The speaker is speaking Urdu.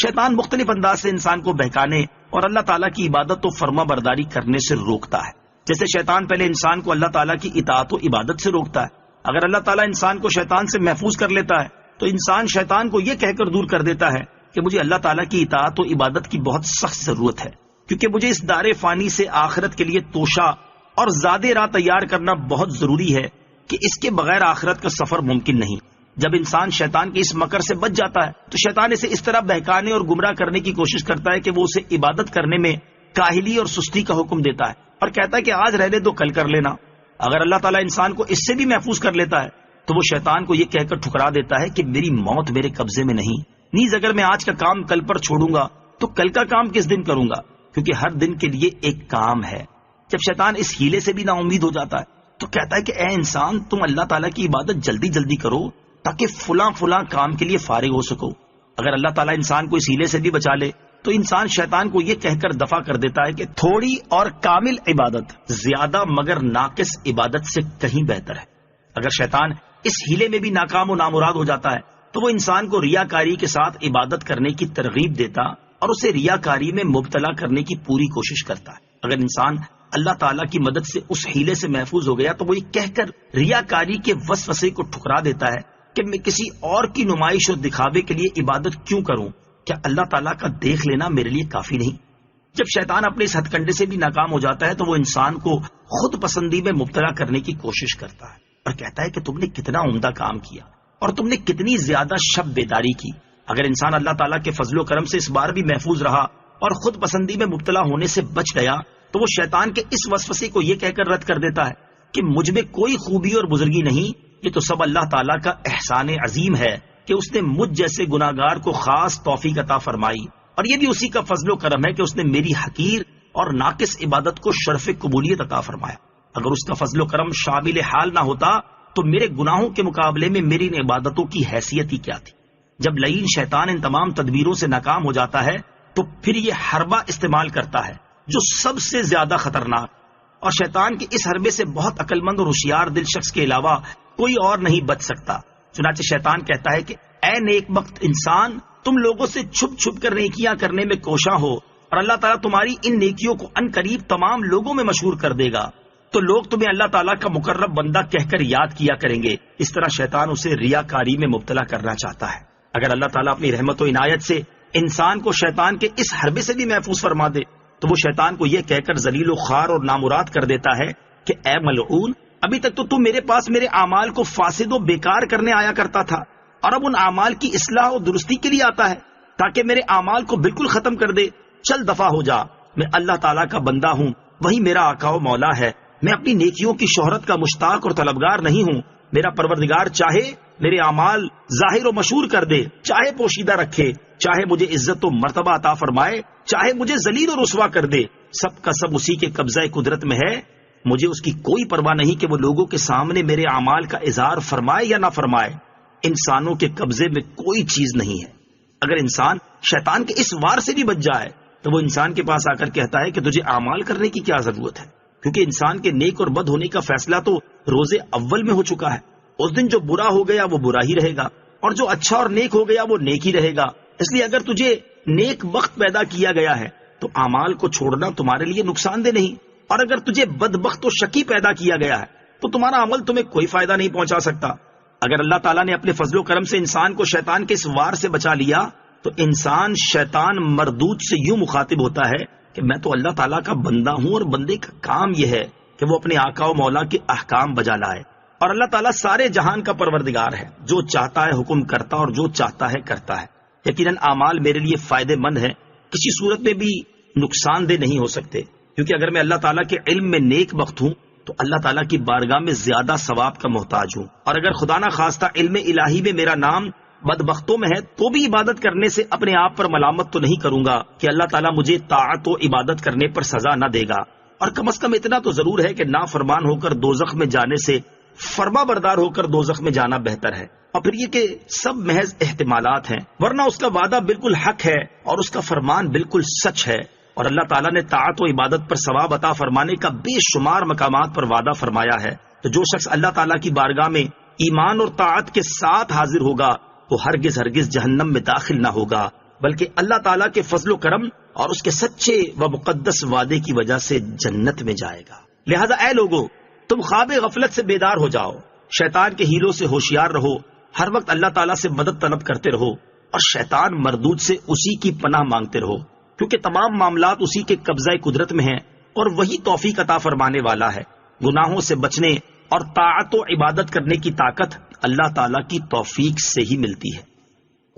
شیطان مختلف انداز سے انسان کو بہکانے اور اللہ تعالیٰ کی عبادت و فرما برداری کرنے سے روکتا ہے. جیسے شیطان پہلے انسان کو اللہ تعالیٰ کی اطاعت و عبادت سے روکتا ہے. اگر اللہ تعالیٰ انسان کو شیطان سے محفوظ کر لیتا ہے تو انسان شیطان کو یہ کہہ کر دور کر دیتا ہے کہ مجھے اللہ تعالیٰ کی اطاعت و عبادت کی بہت سخت ضرورت ہے، کیونکہ مجھے اس دار فانی سے آخرت کے لیے توشہ اور زیادہ راہ تیار کرنا بہت ضروری ہے کہ اس کے بغیر آخرت کا سفر ممکن نہیں. جب انسان شیطان کے اس مکر سے بچ جاتا ہے تو شیطان اسے اس طرح بہکانے اور گمراہ کرنے کی کوشش کرتا ہے کہ وہ اسے عبادت کرنے میں کاہلی اور سستی کا حکم دیتا ہے اور کہتا ہے کہ آج رہنے دو، کل کر لینا. اگر اللہ تعالیٰ انسان کو اس سے بھی محفوظ کر لیتا ہے تو وہ شیطان کو یہ کہہ کر ٹھکرا دیتا ہے کہ میری موت میرے قبضے میں نہیں، نیز اگر میں آج کا کام کل پر چھوڑوں گا تو کل کا کام کس دن کروں گا، کیونکہ ہر دن کے لیے ایک کام ہے. جب شیطان اس ہیلے سے بھی نا امید ہو جاتا ہے تو کہتا ہے کہ اے انسان، تم اللہ تعالیٰ کی عبادت جلدی جلدی کرو تاکہ فلاں کام کے لیے فارغ ہو سکو. اگر اللہ تعالیٰ انسان کو اس ہیلے سے بھی بچا لے تو انسان شیطان کو یہ کہہ کر دفع کر دیتا ہے کہ تھوڑی اور کامل عبادت زیادہ مگر ناقص عبادت سے کہیں بہتر ہے. اگر شیطان اس ہیلے میں بھی ناکام و نامراد ہو جاتا ہے تو وہ انسان کو ریاکاری کے ساتھ عبادت کرنے کی ترغیب دیتا اور اسے ریاکاری میں مبتلا کرنے کی پوری کوشش کرتا ہے. اگر انسان اللہ تعالیٰ کی مدد سے اس ہیلے سے محفوظ ہو گیا تو وہ یہ کہہ کر ریاکاری کے وسوسے کو ٹھکرا دیتا ہے کہ میں کسی اور کی نمائش اور دکھاوے کے لیے عبادت کیوں کروں، کیا اللہ تعالیٰ کا دیکھ لینا میرے لیے کافی نہیں؟ جب شیطان اپنے اس ہتھ کنڈے سے بھی ناکام ہو جاتا ہے تو وہ انسان کو خود پسندی میں مبتلا کرنے کی کوشش کرتا ہے اور کہتا ہے کہ تم نے کتنا عمدہ کام کیا اور تم نے کتنی زیادہ شب بیداری کی. اگر انسان اللہ تعالیٰ کے فضل و کرم سے اس بار بھی محفوظ رہا اور خود پسندی میں مبتلا ہونے سے بچ گیا تو وہ شیطان کے اس وسوسے کو یہ کہہ کر رد کر دیتا ہے کہ مجھ میں کوئی خوبی اور بزرگی نہیں، یہ تو سب اللہ تعالیٰ کا احسان عظیم ہے کہ اس نے مجھ جیسے گناہگار کو خاص توفیق عطا فرمائی، اور یہ بھی اسی کا فضل و کرم ہے کہ اس نے میری حقیر اور ناقص عبادت کو شرف قبولیت عطا فرمایا. اگر اس کا فضل و کرم شامل حال نہ ہوتا تو میرے گناہوں کے مقابلے میں میری ان عبادتوں کی حیثیت ہی کیا تھی. جب لعین شیطان ان تمام تدبیروں سے ناکام ہو جاتا ہے تو پھر یہ حربہ استعمال کرتا ہے جو سب سے زیادہ خطرناک، اور شیطان کے اس حربے سے بہت عقل مند اور ہوشیار دل شخص کے علاوہ کوئی اور نہیں بچ سکتا. چنانچہ شیطان کہتا ہے کہ اے نیک بخت انسان، تم لوگوں سے چھپ چھپ کر نیکیاں کرنے میں کوشاں ہو اور اللہ تعالیٰ تمہاری ان نیکیوں کو ان قریب تمام لوگوں میں مشہور کر دے گا تو لوگ تمہیں اللہ تعالیٰ کا مقرب بندہ کہہ کر یاد کیا کریں گے. اس طرح شیطان اسے ریاکاری میں مبتلا کرنا چاہتا ہے. اگر اللہ تعالیٰ اپنی رحمت و عنایت سے انسان کو شیطان کے اس حربے سے بھی محفوظ فرما دے تو وہ شیطان کو یہ کہہ کر ذلیل و خوار اور نامراد کر دیتا ہے کہ اے ملعون، ابھی تک تو میرے پاس میرے اعمال کو فاسد و بیکار کرنے آیا کرتا تھا، اور اب ان اعمال کی اصلاح و درستی کے لیے آتا ہے تاکہ میرے اعمال کو بالکل ختم کر دے. چل دفع ہو جا، میں اللہ تعالیٰ کا بندہ ہوں، وہی میرا آقا و مولا ہے. میں اپنی نیکیوں کی شہرت کا مشتاق اور طلبگار نہیں ہوں. میرا پروردگار چاہے میرے اعمال ظاہر و مشہور کر دے، چاہے پوشیدہ رکھے، چاہے مجھے عزت و مرتبہ عطا فرمائے، چاہے مجھے ذلیل و رسوا کر دے. سب کا سب اسی کے قبضہ قدرت میں ہے. مجھے اس کی کوئی پرواہ نہیں کہ وہ لوگوں کے سامنے میرے اعمال کا اظہار فرمائے یا نہ فرمائے. انسانوں کے قبضے میں کوئی چیز نہیں ہے. اگر انسان شیطان کے اس وار سے بھی بچ جائے تو وہ انسان کے پاس آ کر کہتا ہے کہ تجھے اعمال کرنے کی کیا ضرورت ہے، کیونکہ انسان کے نیک اور بد ہونے کا فیصلہ تو روز اول میں ہو چکا ہے. اس دن جو برا ہو گیا وہ برا ہی رہے گا، اور جو اچھا اور نیک ہو گیا وہ نیک ہی رہے گا. اس لیے اگر تجھے نیک بخت پیدا کیا گیا ہے تو اعمال کو چھوڑنا تمہارے لیے نقصان دہ نہیں، اور اگر تجھے بدبخت و شقی پیدا کیا گیا ہے تو تمہارا عمل تمہیں کوئی فائدہ نہیں پہنچا سکتا. اگر اللہ تعالیٰ نے اپنے فضل و کرم سے انسان کو شیطان کے اس وار سے بچا لیا تو انسان شیطان مردود سے یوں مخاطب ہوتا ہے کہ میں تو اللہ تعالیٰ کا بندہ ہوں، اور بندے کا کام یہ ہے کہ وہ اپنے آقا و مولا کے احکام بجا لائے، اور اللہ تعالیٰ سارے جہان کا پروردگار ہے، جو چاہتا ہے حکم کرتا اور جو چاہتا ہے کرتا ہے. یقیناً اعمال میرے لیے فائدے مند ہیں، کسی صورت میں بھی نقصان دہ نہیں ہو سکتے، کیونکہ اگر میں اللہ تعالیٰ کے علم میں نیک بخت ہوں تو اللہ تعالیٰ کی بارگاہ میں زیادہ ثواب کا محتاج ہوں، اور اگر خدا نہ خواستہ علم الہی میں میرا نام بدبختوں میں ہے تو بھی عبادت کرنے سے اپنے آپ پر ملامت تو نہیں کروں گا کہ اللہ تعالیٰ مجھے طاعت و عبادت کرنے پر سزا نہ دے گا. اور کم از کم اتنا تو ضرور ہے کہ نافرمان ہو کر دوزخ میں جانے سے فرما بردار ہو کر دوزخ میں جانا بہتر ہے. اور پھر یہ کہ سب محض احتمالات ہیں، ورنہ اس کا وعدہ بالکل حق ہے اور اس کا فرمان بالکل سچ ہے. اور اللہ تعالیٰ نے طاعت و عبادت پر ثواب عطا فرمانے کا بے شمار مقامات پر وعدہ فرمایا ہے. تو جو شخص اللہ تعالیٰ کی بارگاہ میں ایمان اور طاعت کے ساتھ حاضر ہوگا وہ ہرگز ہرگز جہنم میں داخل نہ ہوگا بلکہ اللہ تعالیٰ کے فضل و کرم اور اس کے سچے و مقدس وعدے کی وجہ سے جنت میں جائے گا۔ لہذا اے لوگو، تم خواب غفلت سے بیدار ہو جاؤ، شیطان کے ہیلوں سے ہوشیار رہو، ہر وقت اللہ تعالیٰ سے مدد طلب کرتے رہو اور شیطان مردود سے اسی کی پناہ مانگتے رہو، کیونکہ تمام معاملات اسی کے قبضہ قدرت میں ہیں اور وہی توفیق عطا فرمانے والا ہے۔ گناہوں سے بچنے اور طاعت و عبادت کرنے کی طاقت اللہ تعالیٰ کی توفیق سے ہی ملتی ہے۔